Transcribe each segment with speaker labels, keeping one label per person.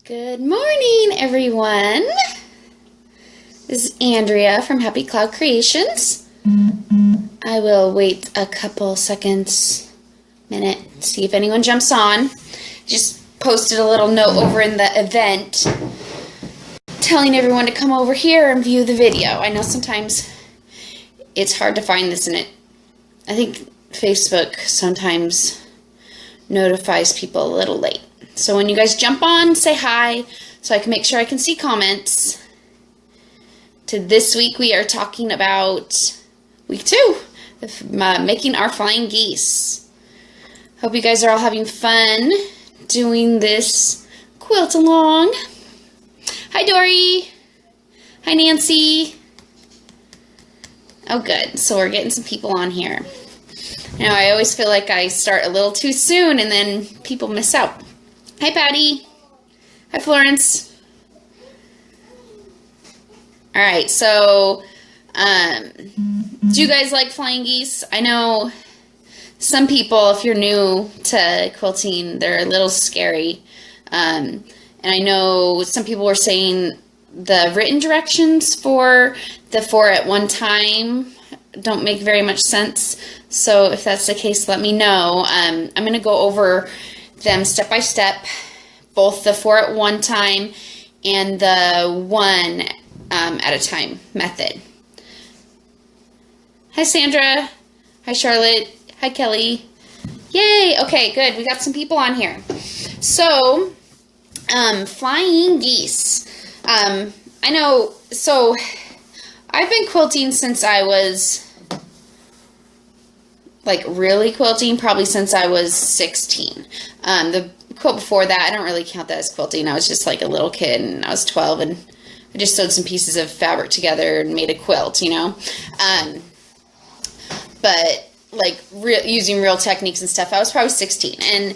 Speaker 1: Good morning, everyone. This is Andrea from Happy Cloud Creations. I will wait a couple seconds, minute, see if anyone jumps on. Just posted a little note over in the event telling everyone to come over here and view the video. I know sometimes it's hard to find this, and I think Facebook sometimes notifies people a little late. So when you guys jump on, say hi so I can make sure I can see comments. To this week, we are talking about week 2, making our flying geese. Hope you guys are all having fun doing this quilt along. Hi, Dory. Hi, Nancy. Oh, good. So we're getting some people on here. Now, I always feel like I start a little too soon and then people miss out. Hi, Patty. Hi, Florence. All right, so do you guys like flying geese? I know some people, if you're new to quilting, they're a little scary. And I know some people were saying the written directions for the 4 at one time don't make very much sense. So if that's the case, let me know. I'm going to go over them step by step, both the 4 at one time and the 1 at a time method. Hi, Sandra. Hi, Charlotte. Hi, Kelly. Yay. Okay, good. We got some people on here. So, flying geese. I know, so I've been quilting since I was, like, really quilting, probably since I was 16. The quilt before that, I don't really count that as quilting. I was just like a little kid, and I was 12, and I just sewed some pieces of fabric together and made a quilt, you know. But like using real techniques and stuff, I was probably 16. And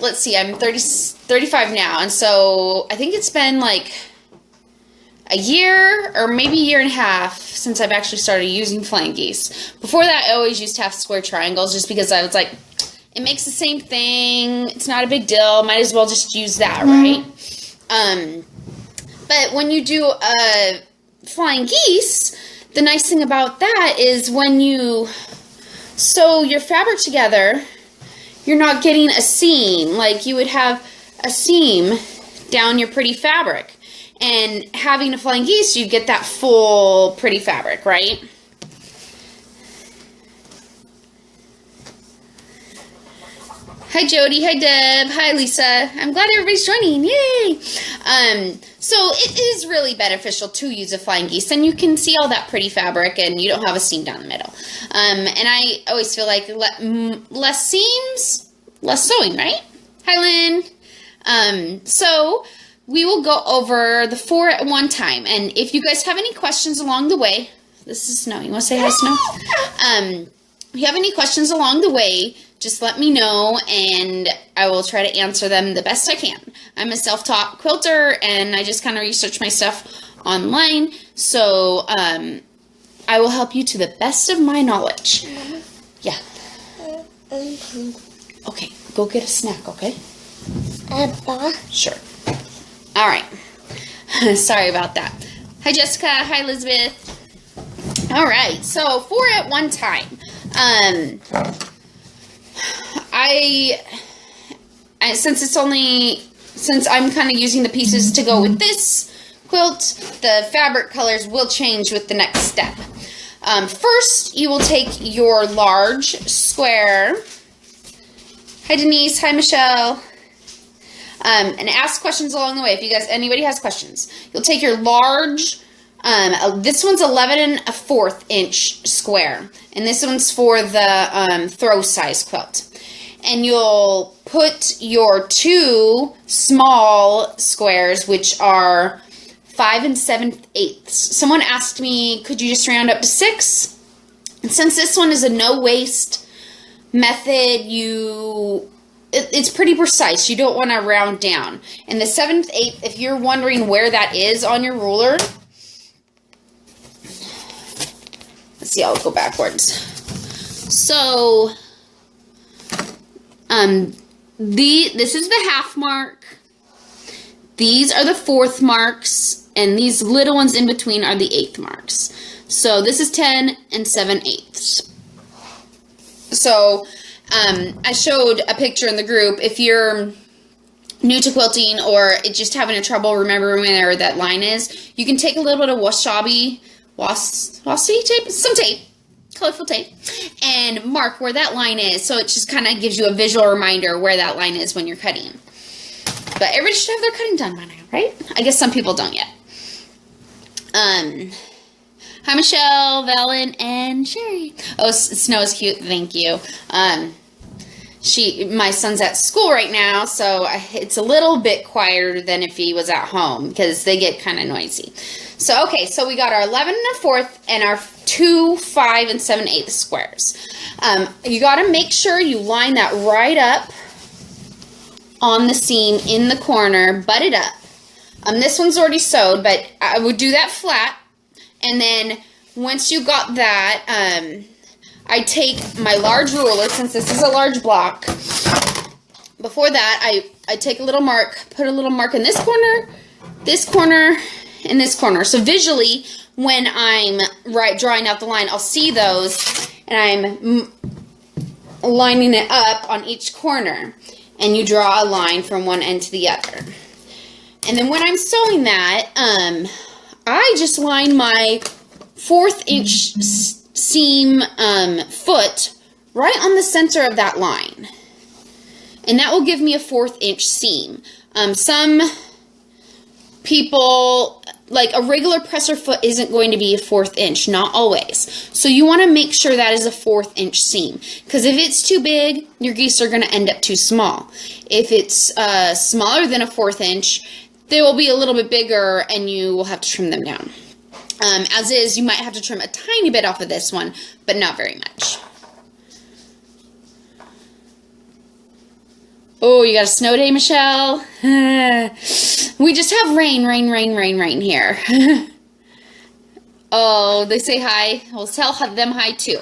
Speaker 1: let's see, I'm 35 now, and so I think it's been like a year or maybe a year and a half since I've actually started using flying geese. Before that, I always used half square triangles just because I was like, it makes the same thing. It's not a big deal. Might as well just use that, right? But when you do flying geese, the nice thing about that is when you sew your fabric together, you're not getting a seam. Like you would have a seam down your pretty fabric. And having a flying geese, you get that full pretty fabric, right? Hi, Jody. Hi, Deb. Hi, Lisa. I'm glad everybody's joining. Yay! So it is really beneficial to use a flying geese, and you can see all that pretty fabric, and you don't have a seam down the middle. And I always feel like less seams, less sewing, right? Hi, Lynn. So we will go over the 4 at one time, and if you guys have any questions along the way, this is Snow. You want to say hi, Snow? If you have any questions along the way, just let me know, and I will try to answer them the best I can. I'm a self-taught quilter, and I just kind of research my stuff online, so I will help you to the best of my knowledge. Yeah. Okay, go get a snack, okay? Sure. All right. Sorry about that. Hi, Jessica. Hi, Elizabeth. All right, so 4 at one time. Since I'm kind of using the pieces to go with this quilt, the fabric colors will change with the next step. First, you will take your large square. Hi, Denise. Hi, Michelle. And ask questions along the way if anybody has questions. You'll take your large, this one's 11 1/4 inch square, and this one's for the throw size quilt. And you'll put your 2 small squares, which are 5 7/8. Someone asked me, could you just round up to 6? And since this one is a no waste method, it's pretty precise. You don't want to round down. And the 7/8, if you're wondering where that is on your ruler, let's see, I'll go backwards. So this is the half mark. These are the 4th marks, and these little ones in between are the 8th marks. So this is 10 and 7/8. So I showed a picture in the group. If you're new to quilting or just having trouble remembering where that line is, you can take a little bit of wasabi tape, some tape, colorful tape, and mark where that line is. So it just kind of gives you a visual reminder where that line is when you're cutting. But everybody should have their cutting done by now, right? I guess some people don't yet. Hi, Michelle, Valen, and Sherry. Oh, Snow is cute. Thank you. My son's at school right now, so it's a little bit quieter than if he was at home because they get kind of noisy. So, okay, so we got our 11 1/4 and our 2, 5, and 7/8 squares. You got to make sure you line that right up on the seam in the corner, butt it up. This one's already sewed, but I would do that flat. And then once you got that, I take my large ruler, since this is a large block. Before that, I take a little mark, put a little mark in this corner, and this corner. So visually, when I'm drawing out the line, I'll see those, and I'm lining it up on each corner. And you draw a line from one end to the other. And then when I'm sewing that, I just line my 1/4 inch seam foot right on the center of that line. And that will give me a 1/4 inch seam. Some people, like a regular presser foot isn't going to be a 1/4 inch, not always. So you want to make sure that is a 1/4 inch seam. Because if it's too big, your geese are going to end up too small. If it's smaller than a 1/4 inch, they will be a little bit bigger and you will have to trim them down. As is, you might have to trim a tiny bit off of this one, but not very much. Oh, you got a snow day, Michelle? We just have rain here. Oh, they say hi. We'll tell them hi too.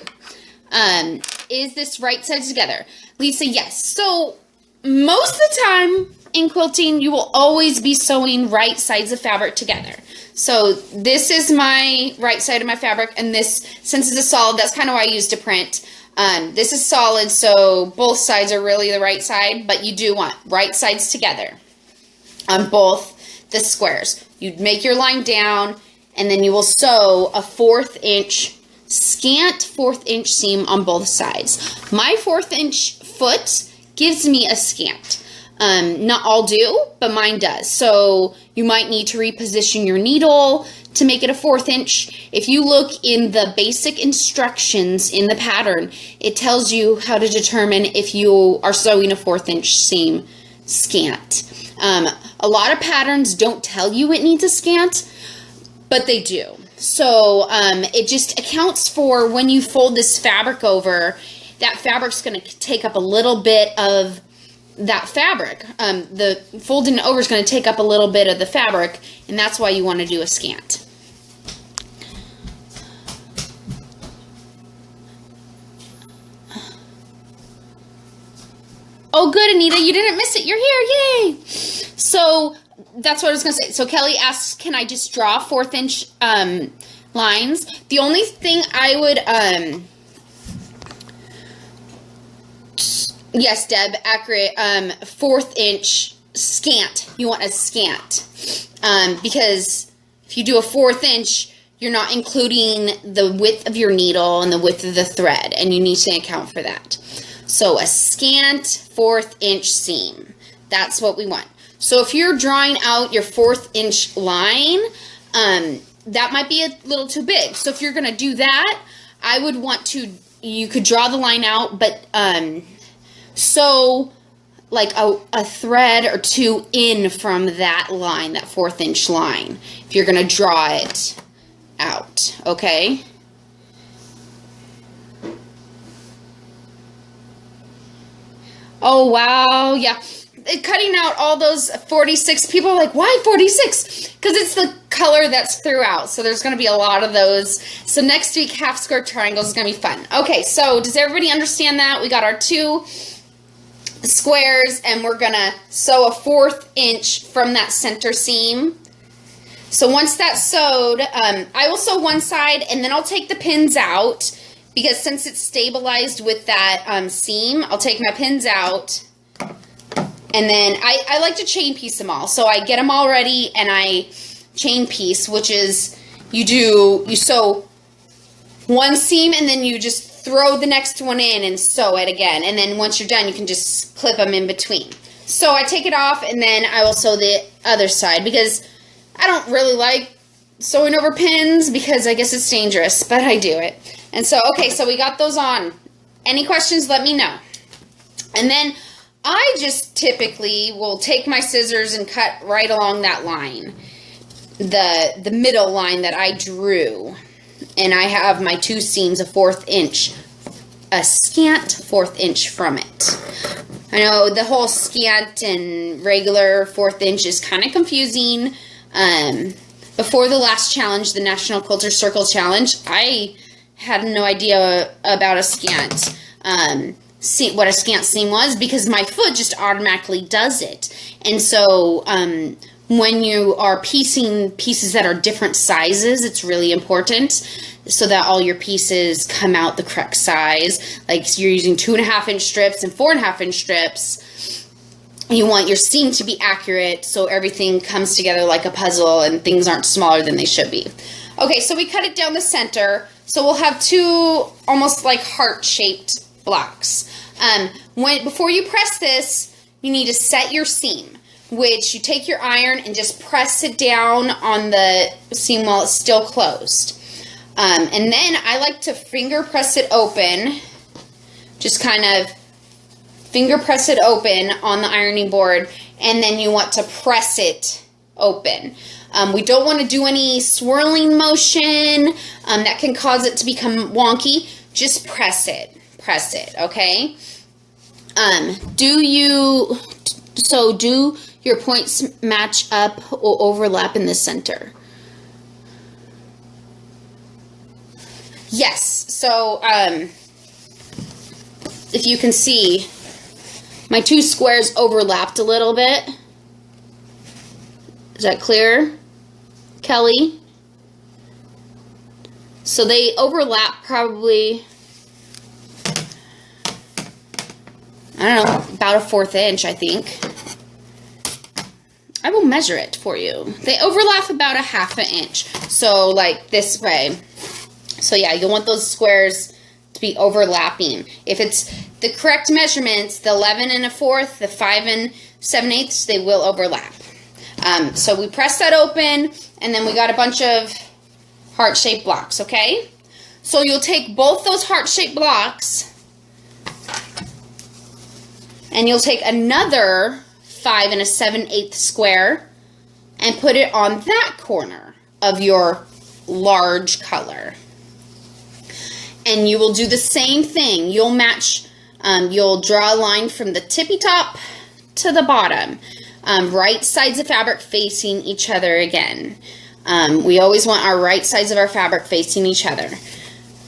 Speaker 1: Is this right side together? Lisa, yes. So most of the time in quilting, you will always be sewing right sides of fabric together. So this is my right side of my fabric, and this, since it's a solid, that's kind of why I used to print. This is solid, so both sides are really the right side, but you do want right sides together on both the squares. You'd make your line down, and then you will sew a 1/4 inch, scant 1/4 inch seam on both sides. My 1/4 inch foot gives me a scant. Not all do, but mine does. So you might need to reposition your needle to make it a 1/4 inch. If you look in the basic instructions in the pattern, it tells you how to determine if you are sewing a 1/4 inch seam scant. A lot of patterns don't tell you it needs a scant, but they do. So it just accounts for when you fold this fabric over, that fabric's going to take up a little bit of that fabric. The folding it over is going to take up a little bit of the fabric, and that's why you want to do a scant. Oh, good, Anita, you didn't miss it. You're here, yay! So that's what I was going to say. So Kelly asks, can I just draw 1/4 inch lines? The only thing I would, yes, Deb, accurate, 1/4 inch scant. You want a scant. Because if you do a 1/4 inch, you're not including the width of your needle and the width of the thread, and you need to account for that. So a scant 1/4 inch seam. That's what we want. So if you're drawing out your 1/4 inch line, that might be a little too big. So if you're going to do that, I would want to, you could draw the line out, but sew like a thread or two in from that line, that 1/4 inch line, if you're going to draw it out, okay? Oh, wow, yeah. Cutting out all those 46, people are like, why 46? Because it's the color that's throughout, so there's going to be a lot of those. So next week, half square triangles is going to be fun. Okay, so does everybody understand that? We got our two squares, and we're gonna sew a 1/4 inch from that center seam. So once that's sewed, I will sew one side, and then I'll take the pins out, because since it's stabilized with that seam, I'll take my pins out, and then I like to chain piece them all. So I get them all ready, and I chain piece, which is you sew one seam, and then you just throw the next one in and sew it again. And then once you're done, you can just clip them in between. So I take it off, and then I will sew the other side, because I don't really like sewing over pins, because I guess it's dangerous, but I do it. And so, okay, so we got those on. Any questions, let me know. And then I just typically will take my scissors and cut right along that line, the middle line that I drew. And I have my 2 seams, a 1/4 inch, a scant 1/4 inch from it. I know the whole scant and regular 1/4 inch is kind of confusing. Before the last challenge, the National Quilter Circle Challenge, I had no idea about a scant, what a scant seam was, because my foot just automatically does it. And so, when you are piecing pieces that are different sizes, it's really important so that all your pieces come out the correct size. Like, so you're using 2.5 inch strips and 4.5 inch strips. You want your seam to be accurate so everything comes together like a puzzle and things aren't smaller than they should be. Okay, so we cut it down the center. So we'll have 2 almost like heart-shaped blocks. Before you press this, you need to set your seam, which you take your iron and just press it down on the seam while it's still closed. And then I like to finger press it open, just kind of finger press it open on the ironing board, and then you want to press it open. We don't want to do any swirling motion that can cause it to become wonky. Just press it, okay? Do your points match up or overlap in the center? Yes, so if you can see, my 2 squares overlapped a little bit. Is that clear, Kelly? So they overlap probably, I don't know, about a 1/4 inch, I think. I will measure it for you. They overlap about a 1/2 inch. So like this way. So yeah, you'll want those squares to be overlapping. If it's the correct measurements, the 11 1/4, the 5 7/8, they will overlap. So we press that open, and then we got a bunch of heart-shaped blocks, okay? So you'll take both those heart-shaped blocks, and you'll take another 5 7/8 square and put it on that corner of your large color. And you will do the same thing. You'll match, you'll draw a line from the tippy top to the bottom. Right sides of fabric facing each other again. We always want our right sides of our fabric facing each other.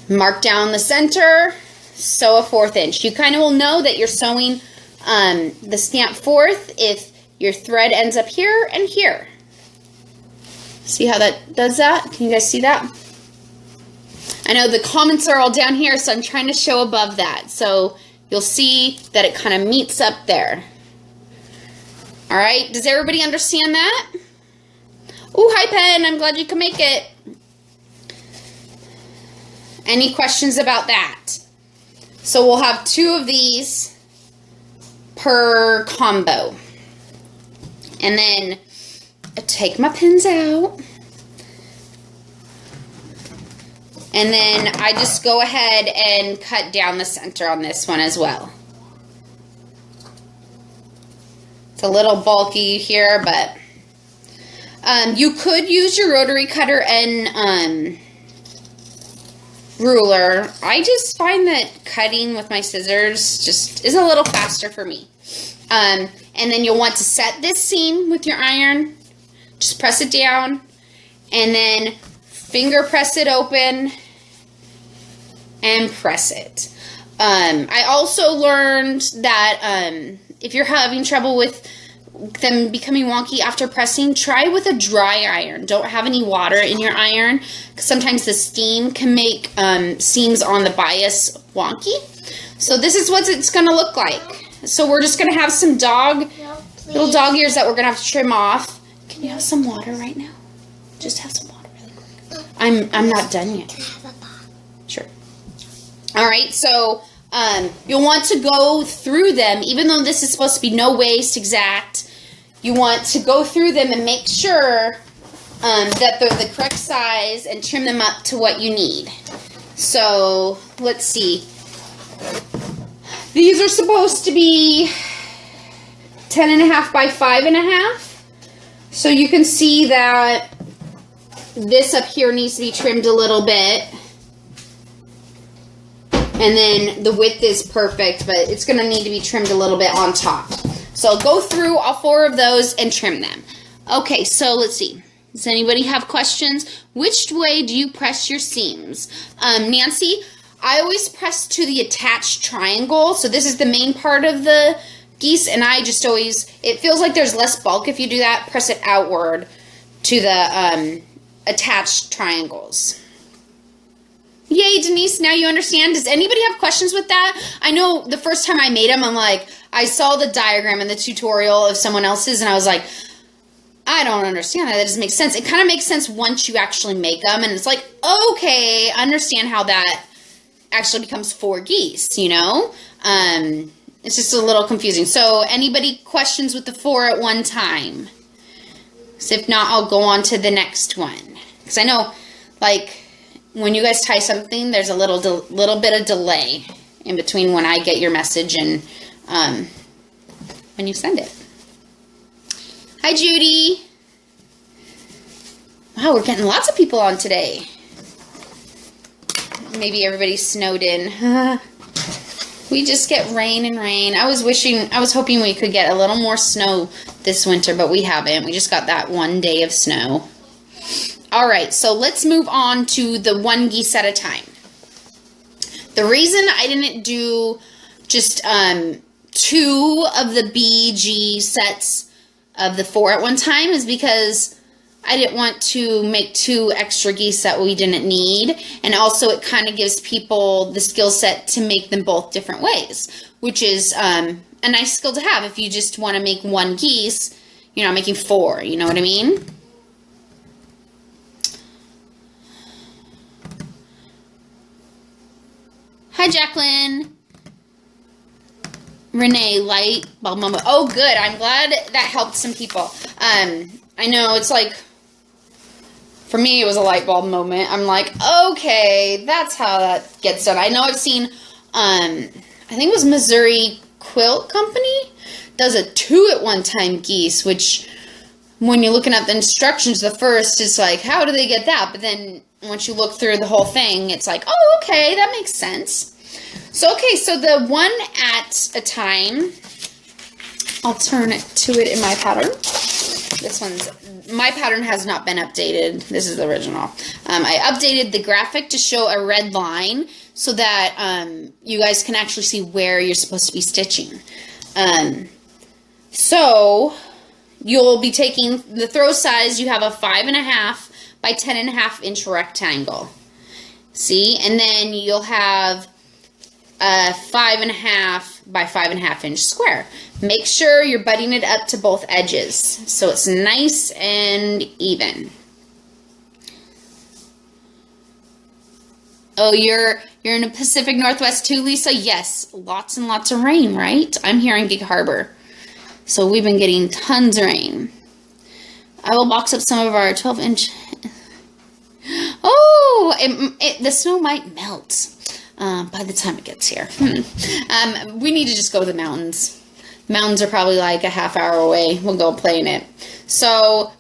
Speaker 1: Mark down the center, sew a 1/4 inch. You kind of will know that you're sewing the stamp 1/4 if your thread ends up here and here. See how that does that? Can you guys see that? I know the comments are all down here, so I'm trying to show above that. So you'll see that it kind of meets up there. All right, does everybody understand that? Oh, hi, Pen. I'm glad you can make it. Any questions about that? So we'll have 2 of these per combo. And then I take my pins out. And then I just go ahead and cut down the center on this one as well. It's a little bulky here, but you could use your rotary cutter and ruler. I just find that cutting with my scissors just is a little faster for me. And then you'll want to set this seam with your iron. Just press it down and then finger press it open and press it. I also learned that if you're having trouble with them becoming wonky after pressing, try with a dry iron. Don't have any water in your iron, because sometimes the steam can make seams on the bias wonky. So this is what it's going to look like. So we're just going to have some little dog ears that we're going to have to trim off. Can you have some water right now? Just have some water really quick. I'm not done yet. Sure. All right, so you'll want to go through them, even though this is supposed to be no waste exact. You want to go through them and make sure that they're the correct size and trim them up to what you need. So let's see. These are supposed to be 10.5 by 5.5. So you can see that this up here needs to be trimmed a little bit. And then the width is perfect, but it's going to need to be trimmed a little bit on top. So go through all 4 of those and trim them. Okay, so let's see. Does anybody have questions? Which way do you press your seams? Nancy, I always press to the attached triangle. So this is the main part of the geese, and I just always, it feels like there's less bulk if you do that. Press it outward to the attached triangles. Yay, Denise, now you understand. Does anybody have questions with that? I know the first time I made them, I'm like, I saw the diagram in the tutorial of someone else's, and I was like, I don't understand that. That doesn't make sense. It kind of makes sense once you actually make them, and it's like, okay, I understand how that actually becomes 4 geese, you know? It's just a little confusing. So anybody questions with the 4 at one time? So if not, I'll go on to the next one. Because I know, like, when you guys tie something, there's a little bit of delay in between when I get your message and when you send it. Hi, Judy. Wow, we're getting lots of people on today. Maybe everybody's snowed in. We just get rain and rain. I was hoping we could get a little more snow this winter, but we haven't. We just got that one day of snow. All right, so let's move on to the 1 geese at a time. The reason I didn't do just 2 of the BG sets of the 4 at one time is because I didn't want to make 2 extra geese that we didn't need. And also it kind of gives people the skill set to make them both different ways, which is a nice skill to have. If you just want to make 1 geese, you're not making 4, you know what I mean? Hi, Jacqueline. Renee, light bulb moment. Oh, good. I'm glad that helped some people. I know it's like, for me, it was a light bulb moment. I'm like, okay, that's how that gets done. I know I've seen, I think it was Missouri Quilt Company does a 2 at one time geese, which when you're looking at the instructions, the first is like, how do they get that? But then once you look through the whole thing, it's like, oh, okay, that makes sense. So, okay, so the 1 at a time, I'll turn it to it in my pattern. My pattern has not been updated. This is the original. I updated the graphic to show a red line so that you guys can actually see where you're supposed to be stitching. So you'll be taking the throw size. You have a 5.5 by 10.5 inch rectangle. See, and then you'll have a 5.5 by 5.5 inch square. Make sure you're butting it up to both edges so it's nice and even. Oh, you're in the Pacific Northwest too, Lisa? Yes, lots and lots of rain, right? I'm here in Gig Harbor, so we've been getting tons of rain. I will box up some of our 12-inch. Oh, the snow might melt by the time it gets here. We need to just go to the mountains. Mountains are probably like a half hour away. We'll go play in it. So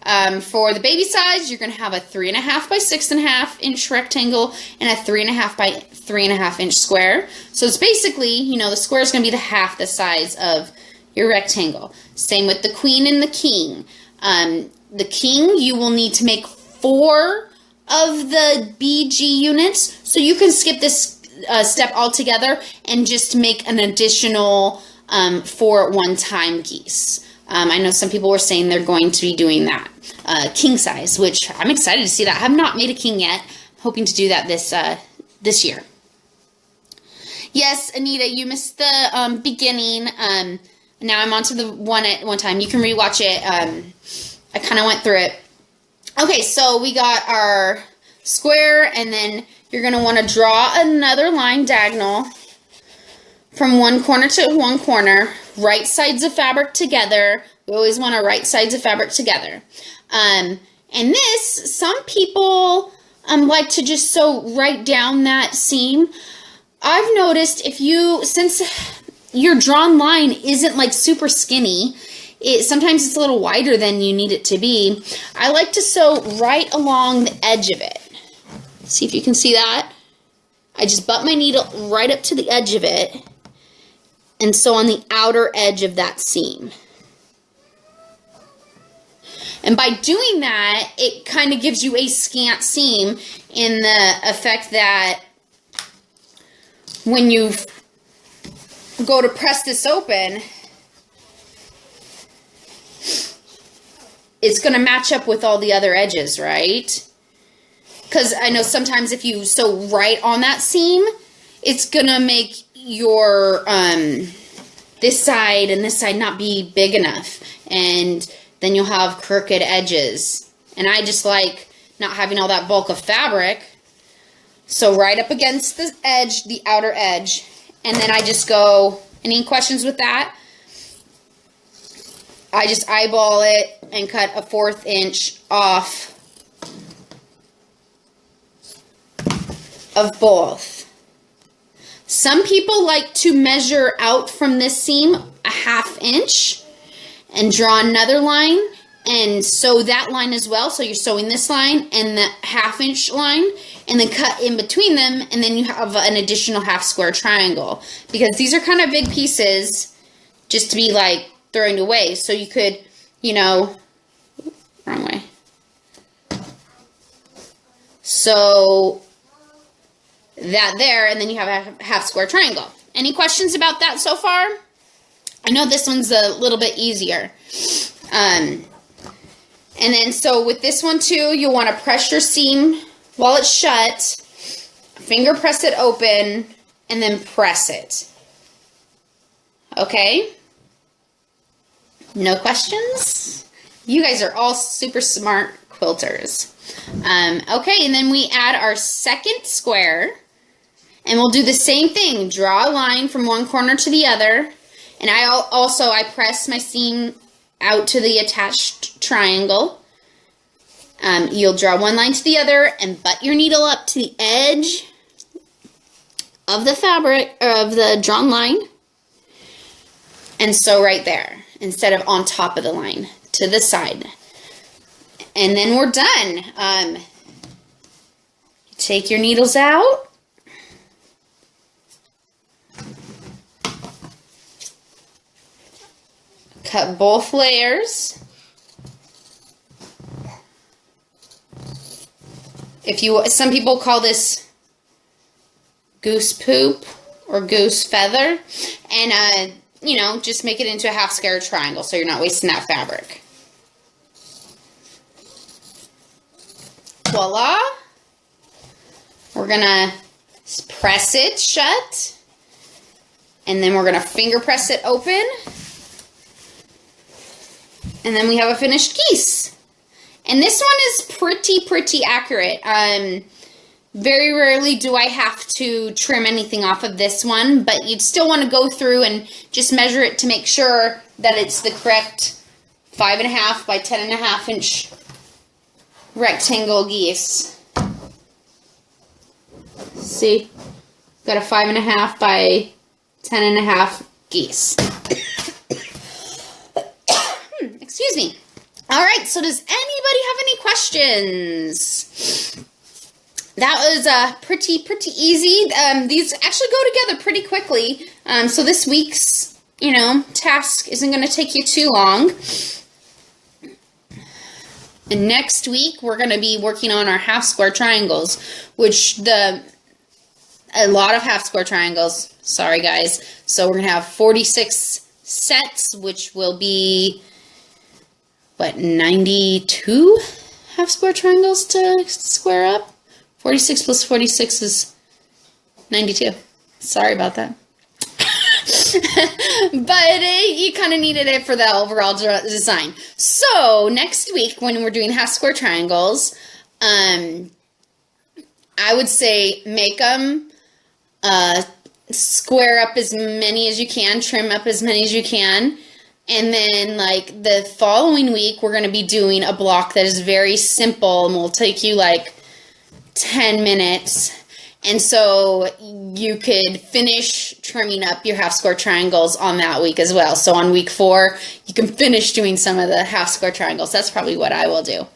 Speaker 1: for the baby size, you're going to have a 3.5 by 6.5 inch rectangle and a 3.5 by 3.5 inch square. So it's basically, you know, the square is going to be the half the size of your rectangle. Same with the queen and the king. The king, you will need to make 4 of the BG units. So you can skip this step altogether and just make an additional for one-time geese. I know some people were saying they're going to be doing that. King size, which I'm excited to see that. I have not made a king yet. I'm hoping to do that this year. Yes, Anita, you missed the beginning. Now I'm on to the one at one time. You can rewatch it. I kind of went through it. Okay, so we got our square, and then you're going to want to draw another line diagonal from one corner to one corner, right sides of fabric together. We always want our right sides of fabric together. And this, some people like to just sew right down that seam. I've noticed since your drawn line isn't like super skinny, sometimes it's a little wider than you need it to be. I like to sew right along the edge of it. See if you can see that. I just butt my needle right up to the edge of it and sew on the outer edge of that seam. And by doing that, it kind of gives you a scant seam in the effect that when you go to press this open, it's going to match up with all the other edges, right? Because I know sometimes if you sew right on that seam, it's going to make your this side and this side not be big enough. And then you'll have crooked edges. And I just like not having all that bulk of fabric. So right up against the edge, the outer edge. And then I just go, any questions with that? I just eyeball it and cut a 1/4 inch off of both. Some people like to measure out from this seam a 1/2 inch and draw another line and sew that line as well. So you're sewing this line and the 1/2 inch line and then cut in between them, and then you have an additional 1/2 square triangle, because these are kind of big pieces just to be like throwing away. So you could, wrong way. So that there, and then you have a 1/2 square triangle. Any questions about that so far? I know this one's a little bit easier. And then so with this one too, you'll want to press your seam while it's shut, finger press it open, and then press it. Okay? No questions? You guys are all super smart quilters. Okay, and then we add our second square, and we'll do the same thing. Draw a line from one corner to the other, and I press my seam out to the attached triangle. You'll draw one line to the other and butt your needle up to the edge of the fabric, or of the drawn line, and sew right there instead of on top of the line, to the side. And then we're done. Take your needles out. Cut both layers. Some people call this goose poop or goose feather, and just make it into a 1/2 square triangle so you're not wasting that fabric. Voila! We're gonna press it shut, and then we're gonna finger press it open, and then we have a finished geese. And this one is pretty accurate. Very rarely do I have to trim anything off of this one, but you'd still want to go through and just measure it to make sure that it's the correct 5.5 by 10.5 inch rectangle geese. See, got a 5.5 by 10.5 geese. Excuse me. All right, so does anybody have any questions? That was pretty easy. These actually go together pretty quickly. So this week's, task isn't going to take you too long. And next week, we're going to be working on our 1/2 square triangles, which a lot of 1/2 square triangles, Sorry, guys. So we're going to have 46 sets, which will be, what, 92 half square triangles to square up? 46 plus 46 is 92. Sorry about that. But you kind of needed it for the overall design. So next week when we're doing half square triangles, I would say make them, square up as many as you can, trim up as many as you can, and then like the following week we're going to be doing a block that is very simple and will take you like 10 minutes. And so you could finish trimming up your half square triangles on that week as well. So on week 4, you can finish doing some of the half square triangles. That's probably what I will do.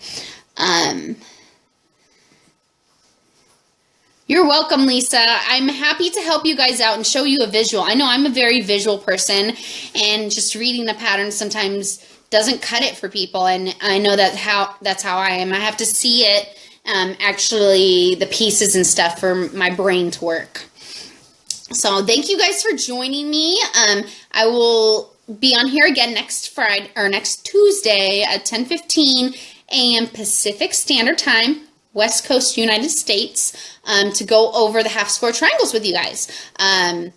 Speaker 1: You're welcome, Lisa. I'm happy to help you guys out and show you a visual. I know I'm a very visual person, and just reading the pattern sometimes doesn't cut it for people. And I know that's how I am. I have to see it. Actually the pieces and stuff for my brain to work. So thank you guys for joining me. I will be on here again next Friday or next Tuesday at 10:15 a.m. Pacific Standard Time, West Coast United States, to go over the half square triangles with you guys.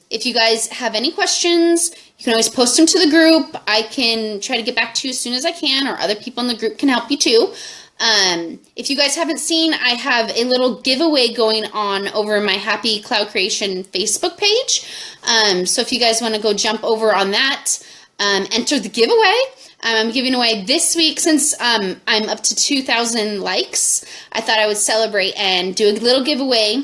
Speaker 1: If you guys have any questions, you can always post them to the group. I can try to get back to you as soon as I can, or other people in the group can help you too. If you guys haven't seen, I have a little giveaway going on over my Happy Cloud Creation Facebook page. So if you guys want to go jump over on that, enter the giveaway. I'm giving away this week, since I'm up to 2,000 likes, I thought I would celebrate and do a little giveaway.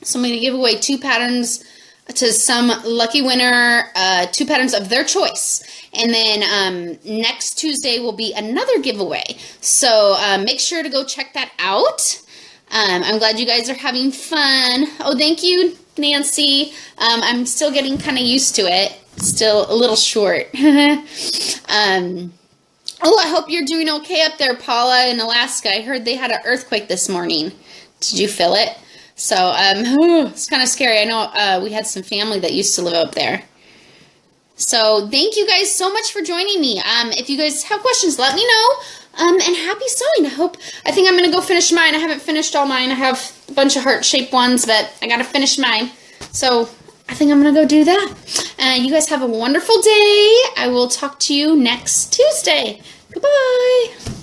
Speaker 1: So I'm going to give away 2 patterns to some lucky winner, 2 patterns of their choice. And then next Tuesday will be another giveaway. So make sure to go check that out. I'm glad you guys are having fun. Oh, thank you, Nancy. I'm still getting kind of used to it. Still a little short. Oh, I hope you're doing okay up there, Paula, in Alaska. I heard they had an earthquake this morning. Did you feel it? So it's kind of scary. I know we had some family that used to live up there. So thank you guys so much for joining me. If you guys have questions, let me know. And happy sewing. I think I'm going to go finish mine. I haven't finished all mine. I have a bunch of heart-shaped ones, but I got to finish mine. So I think I'm going to go do that. You guys have a wonderful day. I will talk to you next Tuesday. Goodbye.